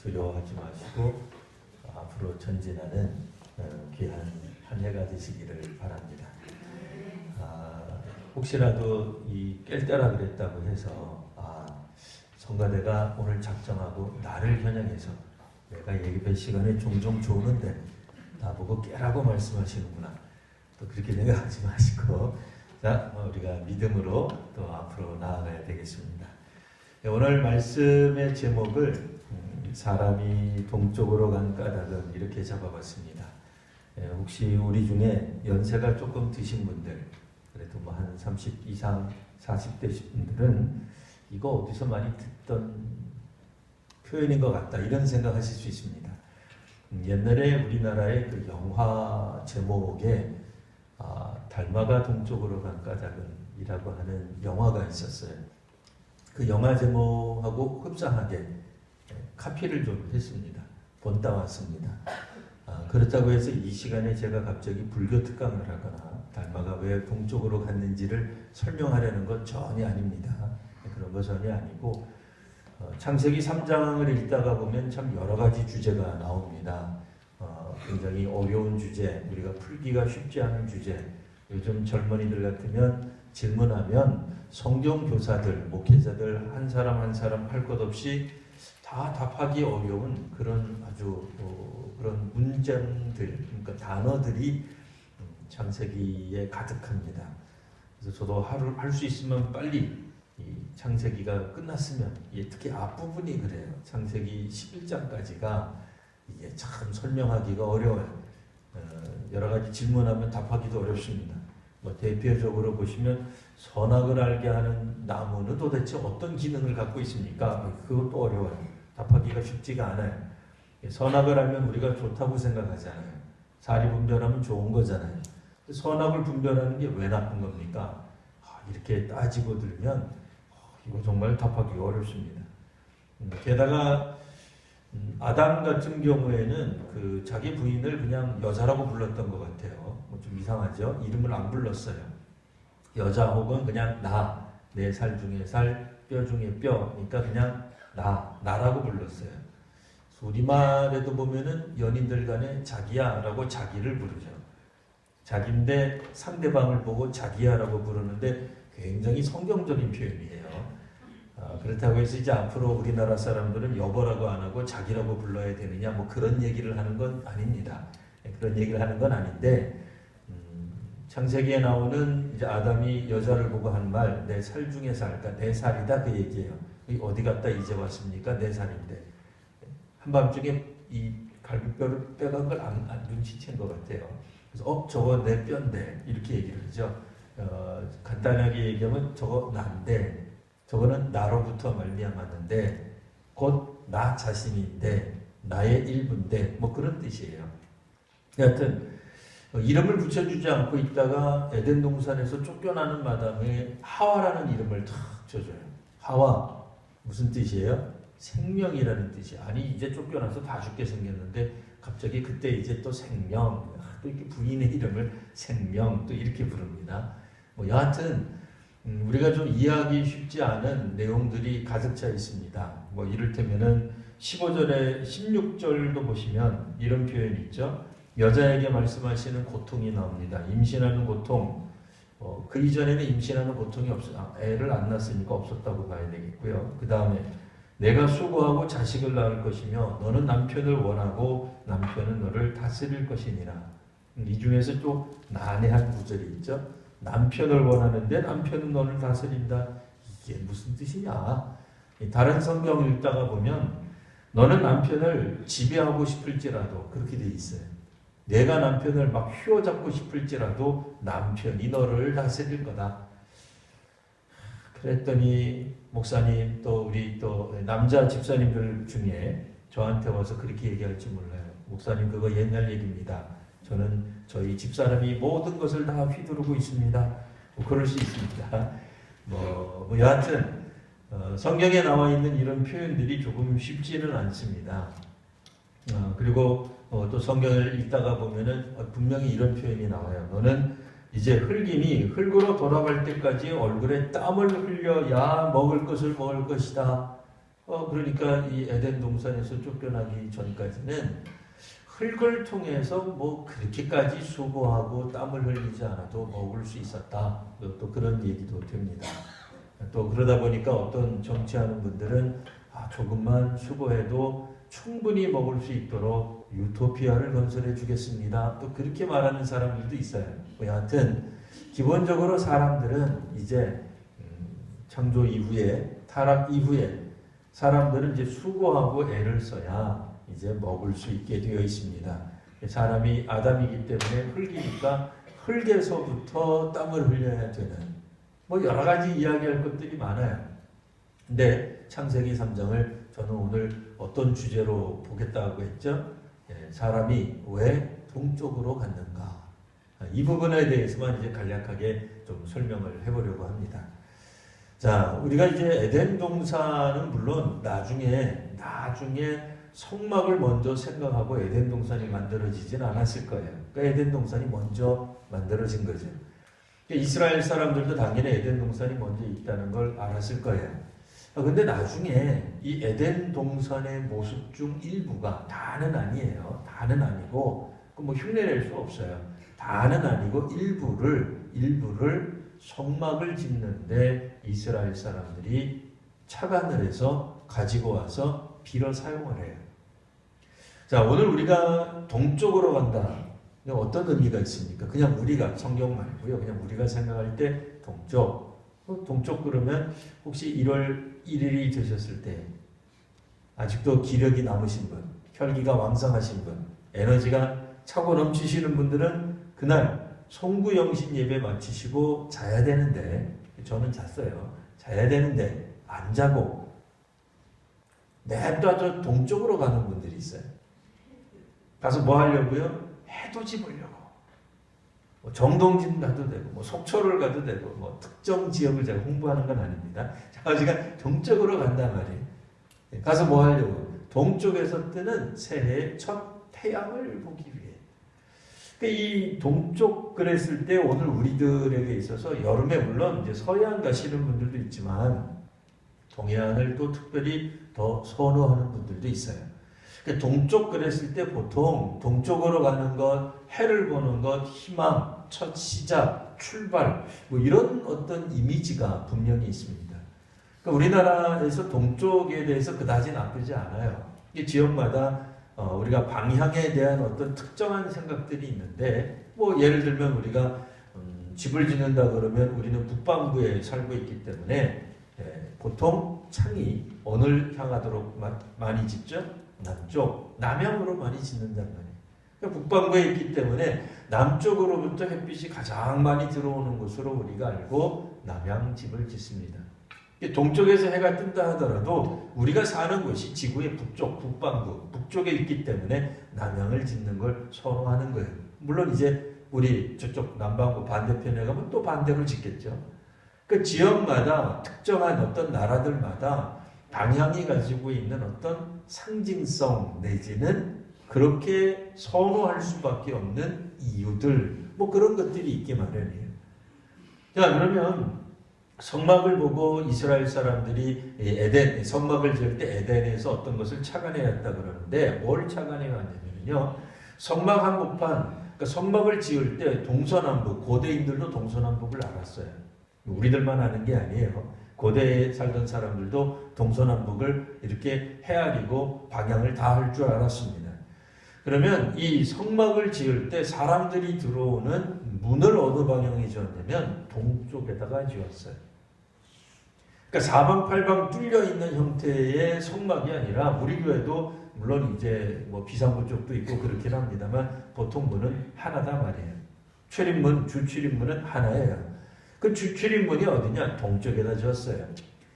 두려워하지 마시고 앞으로 전진하는 귀한 한 해가 되시기를 바랍니다. 혹시라도 깰 때라 그랬다고 해서 성가대가 오늘 작정하고 나를 겨냥해서 내가 예배 시간에 종종 조는데 나보고 깨라고 말씀하시는구나. 또 그렇게 생각하지 마시고 자, 우리가 믿음으로 또 앞으로 나아가야 되겠습니다. 오늘 말씀의 제목을 사람이 동쪽으로 간 까닭은 이렇게 잡아봤습니다. 혹시 우리 중에 연세가 조금 드신 분들, 그래도 뭐 한 30 이상 40대신 분들은 이거 어디서 많이 듣던 표현인 것 같다 이런 생각하실 수 있습니다. 옛날에 우리나라의 그 영화 제목에 달마가 동쪽으로 간 까닭은 이라고 하는 영화가 있었어요. 그 영화 제목하고 흡사하게 카피를 좀 했습니다. 본따 왔습니다. 그렇다고 해서 이 시간에 제가 갑자기 불교 특강을 하거나 달마가 왜 동쪽으로 갔는지를 설명하려는 건 전혀 아닙니다. 그런 거 전혀 아니고 창세기 3장을 읽다가 보면 참 여러 가지 주제가 나옵니다. 굉장히 어려운 주제, 우리가 풀기가 쉽지 않은 주제. 요즘 젊은이들 같으면 질문하면 성경 교사들, 목회자들 한 사람 한 사람 할 것 없이 다 답하기 어려운 그런 아주 그런 문장들, 그러니까 단어들이 창세기에 가득합니다. 그래서 저도 할 수 있으면 빨리 이 창세기가 끝났으면, 특히 앞부분이 그래요. 창세기 11장까지가 이게 참 설명하기가 어려워요. 여러 가지 질문하면 답하기도 어렵습니다. 뭐 대표적으로 보시면 선악을 알게 하는 나무는 도대체 어떤 기능을 갖고 있습니까? 그것도 어려워요. 답하기가 쉽지가 않아요. 선악을 알면 우리가 좋다고 생각하잖아요. 사리 분별하면 좋은 거잖아요. 선악을 분별하는 게 왜 나쁜 겁니까? 이렇게 따지고 들면 이거 정말 답하기가 어렵습니다. 게다가 아담 같은 경우에는 그 자기 부인을 그냥 여자라고 불렀던 것 같아요. 좀 이상하죠? 이름을 안 불렀어요. 여자 혹은 그냥 내 살 중에 살, 뼈 중에 뼈, 그러니까 그냥 나라고 불렀어요. 우리말에도 보면은 연인들 간에 자기야라고 자기를 부르죠. 자기인데 상대방을 보고 자기야라고 부르는데 굉장히 성경적인 표현이에요. 그렇다고 해서 이제 앞으로 우리나라 사람들은 여보라고 안 하고 자기라고 불러야 되느냐 뭐 그런 얘기를 하는 건 아닙니다. 그런 얘기를 하는 건 아닌데 창세기에 나오는 이제 아담이 여자를 보고 한 말, 내 살 중에 살, 그러니까 내 살이다 그 얘기예요. 어디 갔다 이제 왔습니까? 내 살인데. 한밤중에 이 갈비뼈를 빼간 걸 안 눈치챈 것 같아요. 그래서 저거 내 뼈인데 이렇게 얘기를 하죠. 간단하게 얘기하면 저거 난데, 저거는 나로부터 말미암았는데 곧 나 자신인데 나의 일부인데 뭐 그런 뜻이에요. 여하튼 이름을 붙여주지 않고 있다가 에덴 동산에서 쫓겨나는 마당에 하와라는 이름을 탁 줘줘요. 하와 무슨 뜻이에요? 생명이라는 뜻이. 아니 이제 쫓겨나서 다 죽게 생겼는데 갑자기 그때 이제 또 생명, 또 이렇게 부인의 이름을 생명 또 이렇게 부릅니다. 뭐 여하튼 우리가 좀 이해하기 쉽지 않은 내용들이 가득 차 있습니다. 뭐 이를테면은 15절에 16절도 보시면 이런 표현이 있죠. 여자에게 말씀하시는 고통이 나옵니다. 임신하는 고통. 그 이전에는 임신하는 고통이 애를 안 낳았으니까 없었다고 봐야 되겠고요. 그 다음에 내가 수고하고 자식을 낳을 것이며 너는 남편을 원하고 남편은 너를 다스릴 것이니라. 이 중에서 또 난해한 구절이 있죠. 남편을 원하는데 남편은 너를 다스린다. 이게 무슨 뜻이냐? 다른 성경 읽다가 보면 너는 남편을 지배하고 싶을지라도 그렇게 돼 있어요. 내가 남편을 막 휘어잡고 싶을지라도 남편이 너를 다스릴 거다. 그랬더니 목사님 또 우리 또 남자 집사님들 중에 저한테 와서 그렇게 얘기할지 몰라요. 목사님 그거 옛날 얘기입니다. 저는 저희 집사람이 모든 것을 다 휘두르고 있습니다. 뭐 그럴 수 있습니다. 뭐 여하튼 성경에 나와 있는 이런 표현들이 조금 쉽지는 않습니다. 그리고 또 성경을 읽다가 보면은 분명히 이런 표현이 나와요. 너는 이제 흙이니 흙으로 돌아갈 때까지 얼굴에 땀을 흘려야 먹을 것을 먹을 것이다. 그러니까 이 에덴 동산에서 쫓겨나기 전까지는 흙을 통해서 뭐 그렇게까지 수고하고 땀을 흘리지 않아도 먹을 수 있었다. 또 그런 얘기도 됩니다. 또 그러다 보니까 어떤 정치하는 분들은 조금만 수고해도 충분히 먹을 수 있도록 유토피아를 건설해 주겠습니다. 또 그렇게 말하는 사람들도 있어요. 여하튼 기본적으로 사람들은 이제 창조 이후에, 타락 이후에 사람들은 이제 수고하고 애를 써야 이제 먹을 수 있게 되어 있습니다. 사람이 아담이기 때문에 흙이니까 흙에서부터 땀을 흘려야 되는 뭐 여러 가지 이야기할 것들이 많아요. 근데 창세기 3장을 저는 오늘 어떤 주제로 보겠다고 했죠? 사람이 왜 동쪽으로 갔는가? 이 부분에 대해서만 이제 간략하게 좀 설명을 해보려고 합니다. 자, 우리가 이제 에덴 동산은 물론 나중에 성막을 먼저 생각하고 에덴 동산이 만들어지진 않았을 거예요. 그러니까 에덴 동산이 먼저 만들어진 거죠. 이스라엘 사람들도 당연히 에덴 동산이 먼저 있다는 걸 알았을 거예요. 근데 나중에 이 에덴 동산의 모습 중 일부가, 다는 아니에요. 다는 아니고, 뭐 흉내낼 수 없어요. 다는 아니고 일부를 성막을 짓는데 이스라엘 사람들이 착안을 해서 가지고 와서 빌어 사용을 해요. 자, 오늘 우리가 동쪽으로 간다. 어떤 의미가 있습니까? 그냥 우리가, 성경 말고요. 그냥 우리가 생각할 때 동쪽 그러면 혹시 1월 1일이 되셨을 때 아직도 기력이 남으신 분, 혈기가 왕성하신 분, 에너지가 차고 넘치시는 분들은 그날 송구영신 예배 마치시고 자야 되는데, 저는 잤어요. 자야 되는데 안 자고 냅둬서 동쪽으로 가는 분들이 있어요. 가서 뭐 하려고요? 해돋이 보려고. 뭐 정동진 가도 되고, 뭐 속초를 가도 되고, 뭐 특정 지역을 제가 홍보하는 건 아닙니다. 제가 동쪽으로 간단 말이에요. 가서 뭐 하려고? 동쪽에서 뜨는 새해의 첫 태양을 보기 위해. 이 동쪽 그랬을 때 오늘 우리들에게 있어서 여름에 물론 이제 서해안 가시는 분들도 있지만 동해안을 또 특별히 더 선호하는 분들도 있어요. 동쪽 그랬을 때 보통 동쪽으로 가는 것, 해를 보는 것, 희망, 첫 시작, 출발 뭐 이런 어떤 이미지가 분명히 있습니다. 그러니까 우리나라에서 동쪽에 대해서 그다지 나쁘지 않아요. 이 지역마다 우리가 방향에 대한 어떤 특정한 생각들이 있는데, 뭐 예를 들면 우리가 집을 짓는다 그러면 우리는 북반구에 살고 있기 때문에 보통 창이 어느 향하도록 많이 짓죠? 남쪽, 남향으로 많이 짓는단 말이에요. 그러니까 북반구에 있기 때문에 남쪽으로부터 햇빛이 가장 많이 들어오는 곳으로 우리가 알고 남향 집을 짓습니다. 동쪽에서 해가 뜬다 하더라도 우리가 사는 곳이 지구의 북쪽, 북반구, 북쪽에 있기 때문에 남향을 짓는 걸 선호하는 거예요. 물론 이제 우리 저쪽 남반구 반대편에 가면 또 반대로 짓겠죠. 그 지역마다 특정한 어떤 나라들마다 방향이 가지고 있는 어떤 상징성 내지는 그렇게 선호할 수밖에 없는 이유들, 뭐 그런 것들이 있기 마련이에요. 자, 그러면 성막을 보고 이스라엘 사람들이 성막을 지을 때 에덴에서 어떤 것을 착안해야 했다 그러는데, 뭘 착안해야 하냐면요, 성막 한복판, 그러니까 성막을 지을 때 동서남북, 고대인들도 동서남북을 알았어요. 우리들만 아는 게 아니에요. 고대에 살던 사람들도 동서남북을 이렇게 헤아리고 방향을 다 할 줄 알았습니다. 그러면 이 성막을 지을 때 사람들이 들어오는 문을 어느 방향에 지었냐면 동쪽에다가 지었어요. 그러니까 사방팔방 뚫려 있는 형태의 성막이 아니라, 우리 교회도 물론 이제 뭐 비상구 쪽도 있고 그렇긴 합니다만 보통 문은 하나다 말이에요. 출입문, 주출입문은 하나예요. 그 주출입문이 어디냐? 동쪽에다 지었어요.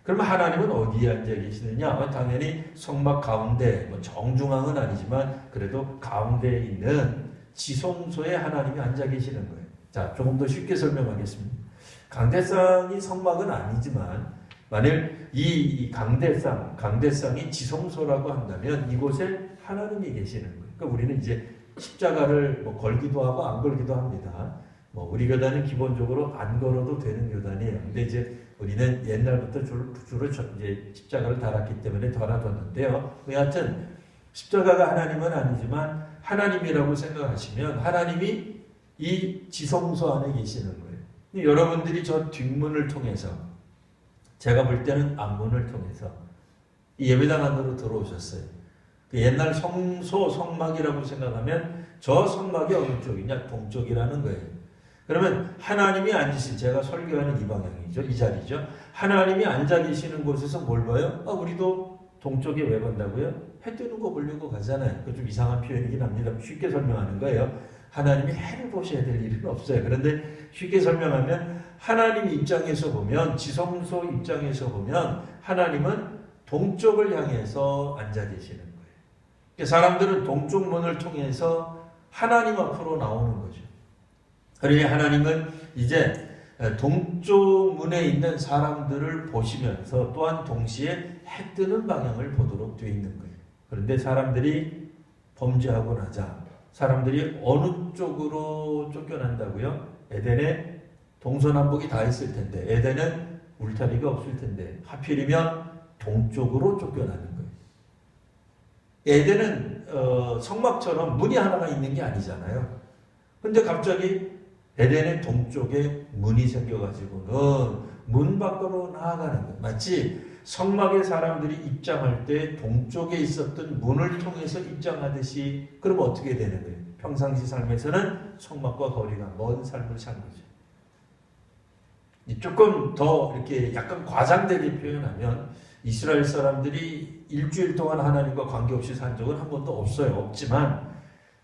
그러면 하나님은 어디에 앉아 계시느냐? 당연히 성막 가운데, 뭐 정중앙은 아니지만 그래도 가운데에 있는 지성소에 하나님이 앉아 계시는 거예요. 자, 조금 더 쉽게 설명하겠습니다. 강대상이 성막은 아니지만 만일 이 강대상이 지성소라고 한다면 이곳에 하나님이 계시는 거예요. 그러니까 우리는 이제 십자가를 뭐 걸기도 하고 안 걸기도 합니다. 뭐 우리 교단은 기본적으로 안 걸어도 되는 교단이에요. 근데 이제 우리는 옛날부터 주로 이제 십자가를 달았기 때문에 달아뒀는데요. 여하튼 십자가가 하나님은 아니지만 하나님이라고 생각하시면 하나님이 이 지성소 안에 계시는 거예요. 여러분들이 저 뒷문을 통해서, 제가 볼 때는 앞문을 통해서 이 예배당 안으로 들어오셨어요. 그 옛날 성소, 성막이라고 생각하면 저 성막이 어느 쪽이냐? 동쪽이라는 거예요. 그러면 하나님이 앉으신, 제가 설교하는 이 방향이죠. 이 자리죠. 하나님이 앉아 계시는 곳에서 뭘 봐요? 우리도 동쪽에 왜 간다고요? 해 뜨는 거 보려고 가잖아요. 그 좀 이상한 표현이긴 합니다. 쉽게 설명하는 거예요. 하나님이 해를 보셔야 될 일은 없어요. 그런데 쉽게 설명하면 하나님 입장에서 보면, 지성소 입장에서 보면 하나님은 동쪽을 향해서 앉아 계시는 거예요. 사람들은 동쪽 문을 통해서 하나님 앞으로 나오는 거죠. 그러니 하나님은 이제 동쪽 문에 있는 사람들을 보시면서 또한 동시에 해 뜨는 방향을 보도록 되어 있는 거예요. 그런데 사람들이 범죄하고 나자 사람들이 어느 쪽으로 쫓겨난다고요? 에덴에 동서남북이 다 있을 텐데, 에덴은 울타리가 없을 텐데 하필이면 동쪽으로 쫓겨나는 거예요. 에덴은 성막처럼 문이 하나가 있는 게 아니잖아요. 근데 갑자기 에덴의 동쪽에 문이 생겨가지고는 문 밖으로 나아가는 거예요. 마치 성막의 사람들이 입장할 때 동쪽에 있었던 문을 통해서 입장하듯이. 그러면 어떻게 되는 거예요? 평상시 삶에서는 성막과 거리가 먼 삶을 산 거죠. 조금 더 이렇게 약간 과장되게 표현하면 이스라엘 사람들이 일주일 동안 하나님과 관계없이 산 적은 한 번도 없어요. 없지만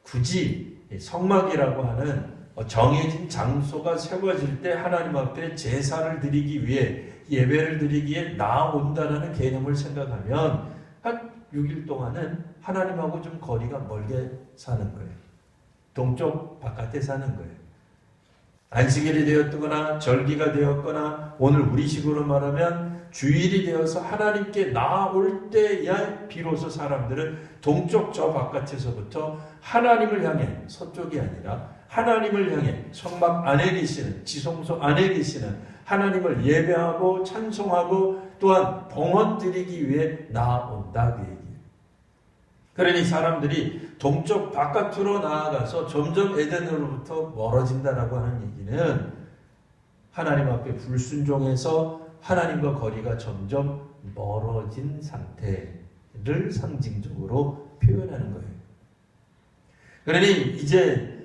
굳이 성막이라고 하는 정해진 장소가 세워질 때 하나님 앞에 제사를 드리기 위해, 예배를 드리기에 나아온다는 개념을 생각하면 한 6일 동안은 하나님하고 좀 거리가 멀게 사는 거예요. 동쪽 바깥에 사는 거예요. 안식일이 되었거나 절기가 되었거나 오늘 우리식으로 말하면 주일이 되어서 하나님께 나아올 때야 비로소 사람들은 동쪽 저 바깥에서부터 하나님을 향해, 서쪽이 아니라 하나님을 향해 성막 안에 계시는, 지성소 안에 계시는 하나님을 예배하고 찬송하고 또한 봉헌 드리기 위해 나아온다 그 얘기예요. 그러니 사람들이 동쪽 바깥으로 나아가서 점점 에덴으로부터 멀어진다라고 하는 얘기는 하나님 앞에 불순종해서 하나님과 거리가 점점 멀어진 상태를 상징적으로 표현하는 거예요. 그러니 이제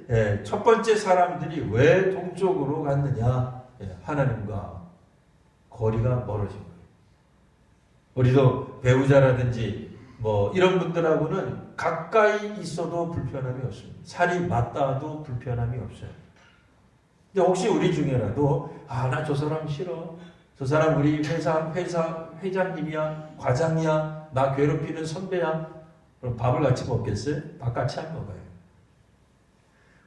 첫 번째 사람들이 왜 동쪽으로 갔느냐? 하나님과 거리가 멀어진 거예요. 우리도 배우자라든지 뭐 이런 분들하고는 가까이 있어도 불편함이 없습니다. 살이 맞닿아도 불편함이 없어요. 근데 혹시 우리 중에라도 나 저 사람 싫어. 저 사람 우리 회사 회장님이야, 과장이야, 나 괴롭히는 선배야. 그럼 밥을 같이 먹겠어요? 밥 같이 안 먹어요.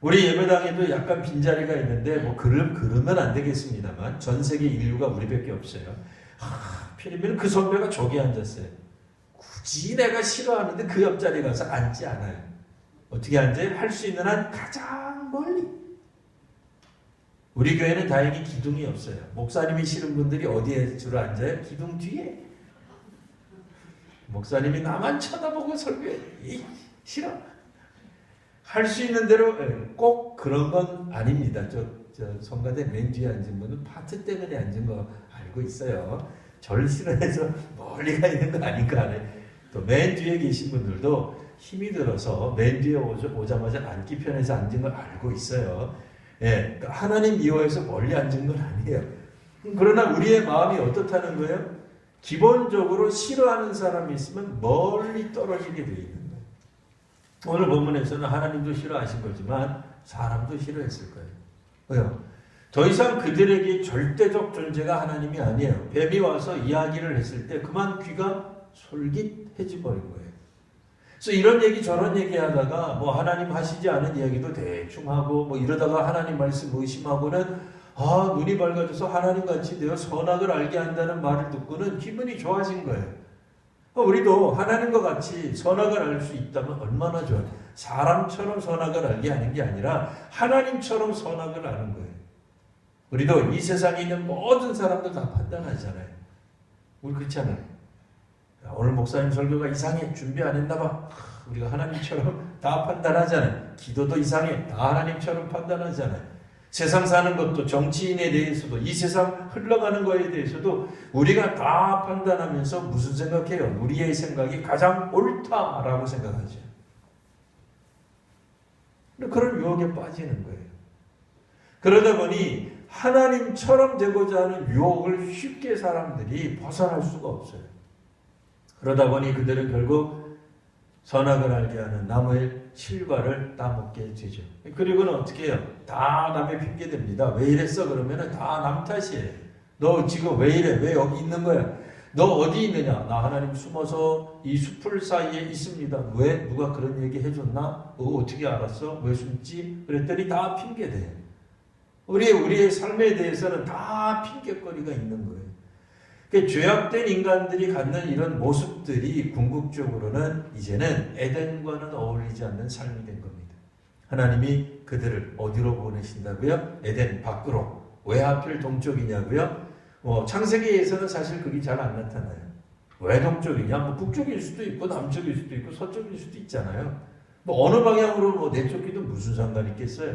우리 예배당에도 약간 빈자리가 있는데 뭐 그러면 안 되겠습니다만 전 세계 인류가 우리밖에 없어요. 필리핀은 그 선배가 저기 앉았어요. 굳이 내가 싫어하는데 그 옆자리에 가서 앉지 않아요. 어떻게 앉아요? 할 수 있는 한 가장 멀리. 우리 교회는 다행히 기둥이 없어요. 목사님이 싫은 분들이 어디에 주로 앉아요? 기둥 뒤에. 목사님이 나만 쳐다보고 설교해. 싫어. 할 수 있는 대로 꼭 그런 건 아닙니다. 저 성가대 맨 뒤에 앉은 분은 파트 때문에 앉은 거 알고 있어요. 절 싫어해서 멀리 가 있는 거 아닌가 하네. 또 맨 뒤에 계신 분들도 힘이 들어서 맨 뒤에 오자마자 앉기 편해서 앉은 걸 알고 있어요. 그러니까 하나님 미워해서 멀리 앉은 건 아니에요. 그러나 우리의 마음이 어떻다는 거예요? 기본적으로 싫어하는 사람이 있으면 멀리 떨어지게 되어 있는 거예요. 오늘 본문에서는 하나님도 싫어하신 거지만 사람도 싫어했을 거예요. 왜요? 더 이상 그들에게 절대적 존재가 하나님이 아니에요. 뱀이 와서 이야기를 했을 때 그만 귀가 솔깃해져 버린 거예요. 그래서 이런 얘기 저런 얘기 하다가 뭐 하나님 하시지 않은 이야기도 대충 하고 뭐 이러다가 하나님 말씀 의심하고는 눈이 밝아져서 하나님같이 되어 선악을 알게 한다는 말을 듣고는 기분이 좋아진 거예요. 우리도 하나님과 같이 선악을 알 수 있다면 얼마나 좋아요. 사람처럼 선악을 알게 하는 게 아니라 하나님처럼 선악을 아는 거예요. 우리도 이 세상에 있는 모든 사람들 다 판단하잖아요. 우리 그렇잖아요. 오늘 목사님 설교가 이상해. 준비 안 했나 봐. 우리가 하나님처럼 다 판단하잖아요. 기도도 이상해. 다 하나님처럼 판단하잖아요. 세상 사는 것도 정치인에 대해서도 이 세상 흘러가는 거에 대해서도 우리가 다 판단하면서 무슨 생각해요? 우리의 생각이 가장 옳다라고 생각하죠. 그런 유혹에 빠지는 거예요. 그러다 보니 하나님처럼 되고자 하는 유혹을 쉽게 사람들이 벗어날 수가 없어요. 그러다 보니 그들은 결국 선악을 알게 하는 나무의 실과를 따먹게 되죠. 그리고는 어떻게 해요? 다 남의 핑계댑니다. 왜 이랬어? 그러면 다 남 탓이에요. 너 지금 왜 이래? 왜 여기 있는 거야? 너 어디 있느냐? 나 하나님 숨어서 이 숲을 사이에 있습니다. 왜? 누가 그런 얘기 해줬나? 어떻게 알았어? 왜 숨지? 그랬더니 다 핑계대요. 우리의 삶에 대해서는 다 핑계거리가 있는 거예요. 죄악된 인간들이 갖는 이런 모습들이 궁극적으로는 이제는 에덴과는 어울리지 않는 삶이 된 겁니다. 하나님이 그들을 어디로 보내신다고요? 에덴 밖으로. 왜 하필 동쪽이냐고요? 창세기에서는 사실 그게 잘 안 나타나요. 왜 동쪽이냐? 북쪽일 수도 있고 남쪽일 수도 있고 서쪽일 수도 있잖아요. 어느 방향으로 내쫓기도 무슨 상관이 있겠어요?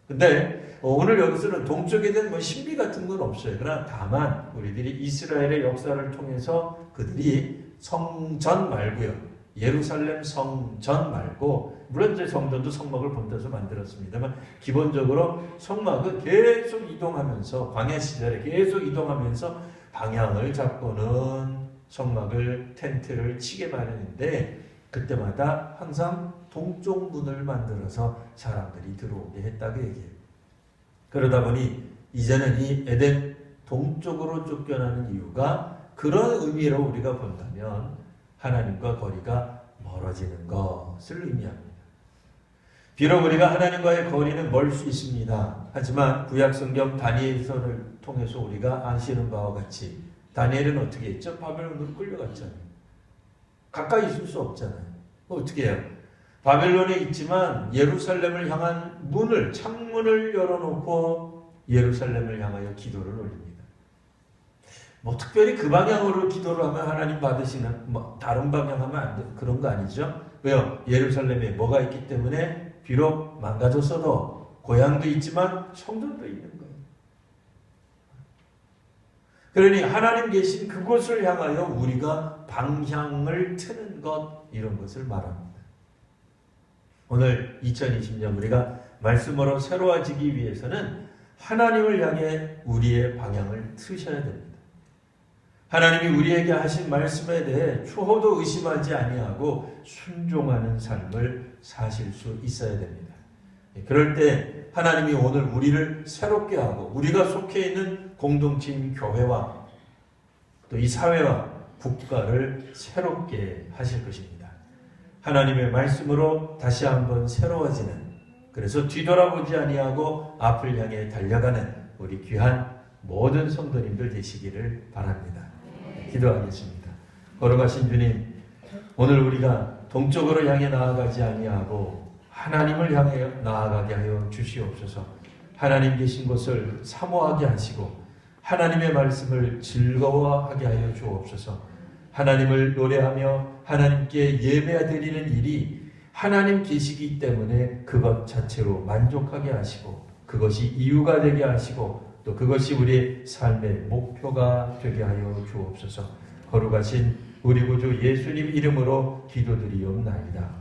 근데 오늘 여기서는 동쪽에 대한 신비 같은 건 없어요. 그러나 다만 우리들이 이스라엘의 역사를 통해서 그들이 성전 말고요. 예루살렘 성전 말고 물론 이제 성전도 성막을 본떠서 만들었습니다만 기본적으로 성막은 계속 이동하면서 광야 시절에 계속 이동하면서 방향을 잡고는 성막을 텐트를 치게 마련인데 그때마다 항상 동쪽 문을 만들어서 사람들이 들어오게 했다고 얘기해요. 그러다 보니 이제는 이 에덴 동쪽으로 쫓겨나는 이유가 그런 의미로 우리가 본다면 하나님과 거리가 멀어지는 것을 의미합니다. 비록 우리가 하나님과의 거리는 멀 수 있습니다. 하지만 구약성경 다니엘서를 통해서 우리가 아시는 바와 같이 다니엘은 어떻게 했죠? 바벨론으로 끌려갔잖아요. 가까이 있을 수 없잖아요. 어떻게 해요? 바벨론에 있지만 예루살렘을 향한 문을, 창문을 열어놓고 예루살렘을 향하여 기도를 올립니다. 특별히 그 방향으로 기도를 하면 하나님 받으시는, 다른 방향 하면 안 돼. 그런 거 아니죠? 왜요? 예루살렘에 뭐가 있기 때문에 비록 망가졌어도 고향도 있지만 성전도 있는 거예요. 그러니 하나님 계신 그곳을 향하여 우리가 방향을 트는 것, 이런 것을 말합니다. 오늘 2020년 우리가 말씀으로 새로워지기 위해서는 하나님을 향해 우리의 방향을 트셔야 됩니다. 하나님이 우리에게 하신 말씀에 대해 초호도 의심하지 아니하고 순종하는 삶을 사실 수 있어야 됩니다. 그럴 때 하나님이 오늘 우리를 새롭게 하고 우리가 속해 있는 공동체인 교회와 또 이 사회와 국가를 새롭게 하실 것입니다. 하나님의 말씀으로 다시 한번 새로워지는, 그래서 뒤돌아보지 아니하고 앞을 향해 달려가는 우리 귀한 모든 성도님들 되시기를 바랍니다. 기도하겠습니다. 걸어가신 주님, 오늘 우리가 동쪽으로 향해 나아가지 아니하고 하나님을 향해 나아가게 하여 주시옵소서. 하나님 계신 곳을 사모하게 하시고 하나님의 말씀을 즐거워하게 하여 주옵소서. 하나님을 노래하며 하나님께 예배드리는 일이 하나님 계시기 때문에 그것 자체로 만족하게 하시고 그것이 이유가 되게 하시고 또 그것이 우리의 삶의 목표가 되게 하여 주옵소서. 거룩하신 우리 구주 예수님 이름으로 기도드리옵나이다.